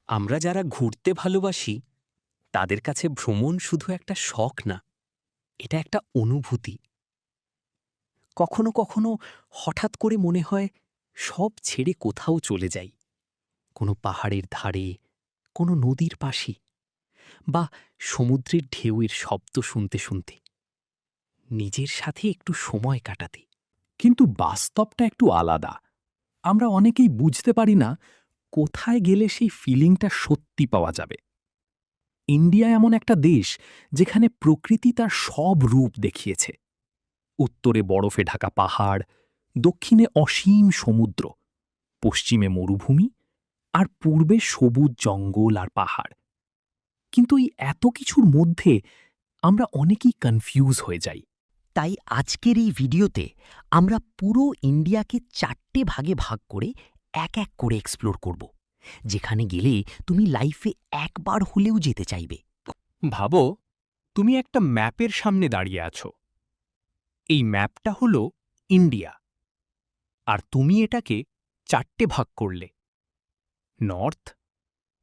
আমরা যারা ঘুরতে ভালোবাসি তাদের কাছে ভ্রমণ শুধু একটা শখ না, এটা একটা অনুভূতি। কখনো কখনো হঠাৎ করে মনে হয় সব ছেড়ে কোথাও চলে যাই, কোনো পাহাড়ের ধারে, কোনো নদীর পাশে, বা সমুদ্রের ঢেউয়ের শব্দ শুনতে শুনতে নিজের সাথে একটু সময় কাটাতে। কিন্তু বাস্তবটা একটু আলাদা। আমরা অনেকেই বুঝতে পারি না কোথায় গেলে সেই ফিলিংটা সত্যি পাওয়া যাবে। ইন্ডিয়া এমন একটা দেশ যেখানে প্রকৃতি তার সব রূপ দেখিয়েছে। উত্তরে বরফে ঢাকা পাহাড়, দক্ষিণে অসীম সমুদ্র, পশ্চিমে মরুভূমি, আর পূর্বে সবুজ জঙ্গল আর পাহাড়। কিন্তু এই এত কিছুর মধ্যে আমরা অনেকেই কনফিউজ হয়ে যাই। তাই আজকের এই ভিডিওতে আমরা পুরো ইন্ডিয়াকে 4টে ভাগে ভাগ করে এক এক করে এক্সপ্লোর করব, যেখানে গেলে তুমি লাইফে একবার হলেও যেতে চাইবে। ভাবো, তুমি একটা ম্যাপের সামনে দাঁড়িয়ে আছো। এই ম্যাপটা হলো ইন্ডিয়া, আর তুমি এটাকে 4টে ভাগ করলে: নর্থ,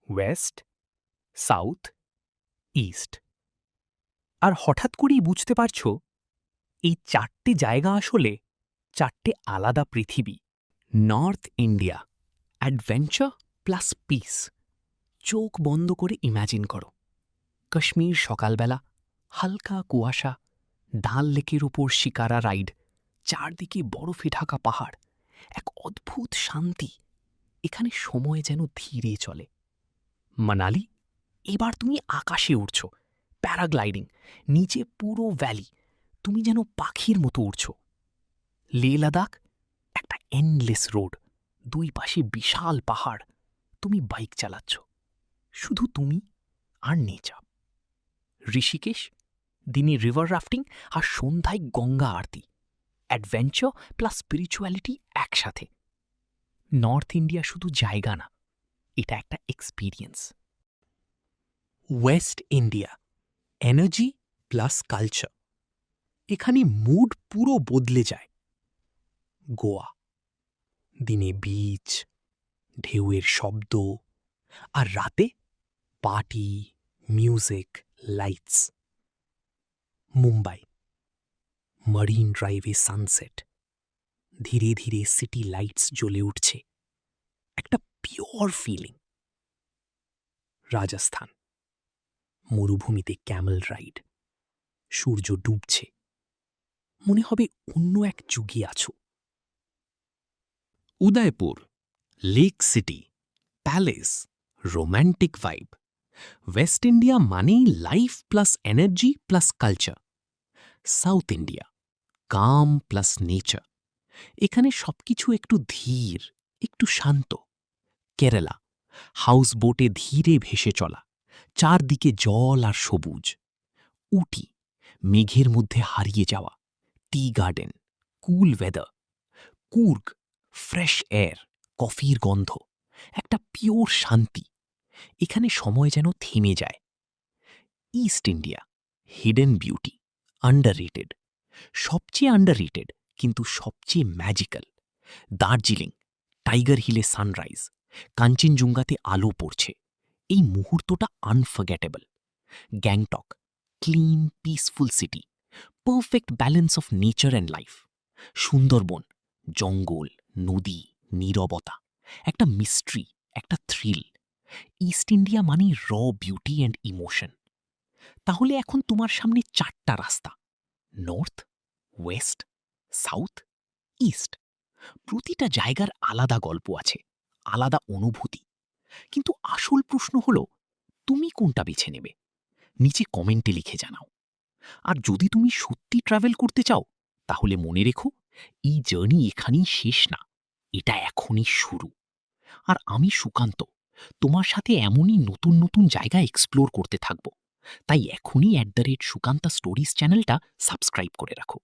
ওয়েস্ট, সাউথ, ইস্ট। আর হঠাৎ করেই বুঝতে পারছো এই 4টে জায়গা আসলে 4টে আলাদা পৃথিবী। North India, adventure plus piece. চোখ বন্ধ করে ইম্যাজিন করো, কাশ্মীর সকালবেলা, হালকা কুয়াশা, ডাল লেকের ওপর শিকারা রাইড, চারদিকে বরফে ঢাকা পাহাড়, এক অদ্ভুত শান্তি। এখানে সময় যেন ধীরে চলে। মানালি, এবার তুমি আকাশে উড়ছ, প্যারাগ্লাইডিং, নিচে পুরো ভ্যালি, তুমি যেন পাখির মতো উড়ছ। লে লাদাখ, একটা এন্ডলেস রোড, দুই পাশে বিশাল পাহাড়, তুমি বাইক চালাচ্ছ, শুধু তুমি আর নেচার। ঋষিকেশ, দিনে রিভার রাফটিং আর সন্ধ্যায় গঙ্গা আরতি, অ্যাডভেঞ্চার প্লাস স্পিরিচুয়ালিটি একসাথে। নর্থ ইন্ডিয়া শুধু জায়গা না, এটা একটা experience. West India, energy plus culture. এখানে মুড পুরো বদলে যায়। গোয়া, দিনে বিচ, ঢেউয়ের শব্দ, আর রাতে party, music, lights. Mumbai, Marine ড্রাইভে সানসেট, ধীরে ধীরে সিটি লাইটস জ্বলে উঠছে, একটা পিওর ফিলিং। রাজস্থান, মরুভূমিতে ক্যামেল রাইড, সূর্য ডুবছে, মনে হবে অন্য এক যুগে আছো। Udaipur, lake city, palace, romantic vibe. West India মানেই life plus energy plus culture. South India, calm plus nature. এখানে সবকিছু একটু ধীর, একটু শান্ত। কেরালা, হাউস বোটে ধীরে ভেসে চলা, চারদিকে জল আর সবুজ। উটি, মেঘের মধ্যে হারিয়ে যাওয়া, টি গার্ডেন, কুল ওয়েদার। কুর্গ, ফ্রেশ এয়ার, কফির গন্ধ, একটা পিওর শান্তি। এখানে সময় যেন থেমে যায়। East India, hidden beauty, underrated. সবচেয়ে আন্ডাররেটেড কিন্তু সবচেয়ে ম্যাজিক্যাল। দার্জিলিং, টাইগার হিলে সানরাইজ, কাঞ্চনজঙ্ঘাতে আলো পড়ছে, এই মুহূর্তটা unforgettable. Gangtok, clean peaceful city, perfect balance of nature and life. Sundarban, জঙ্গল, নদী, নীরবতা, একটা মিস্ট্রি, একটা থ্রিল। ইস্ট ইন্ডিয়া মানে র বিউটি অ্যান্ড ইমোশন। তাহলে এখন তোমার সামনে 4টা রাস্তা: নর্থ, ওয়েস্ট, সাউথ, ইস্ট। প্রতিটা জায়গার আলাদা গল্প আছে, আলাদা অনুভূতি। কিন্তু আসল প্রশ্ন হলো, তুমি কোনটা বেছে নেবে? নিচে কমেন্টে লিখে জানাও। আর যদি তুমি সত্যি ট্রাভেল করতে চাও, তাহলে মনে রেখো, এই জার্নি এখানেই শেষ না, এটা এখনই শুরু। আর আমি সুকান্ত, তোমার সাথে এমনই নতুন নতুন জায়গা এক্সপ্লোর করতে থাকব। তাই এখনই @সুকান্তা স্টোরিজ চ্যানেলটা সাবস্ক্রাইব করে রাখো।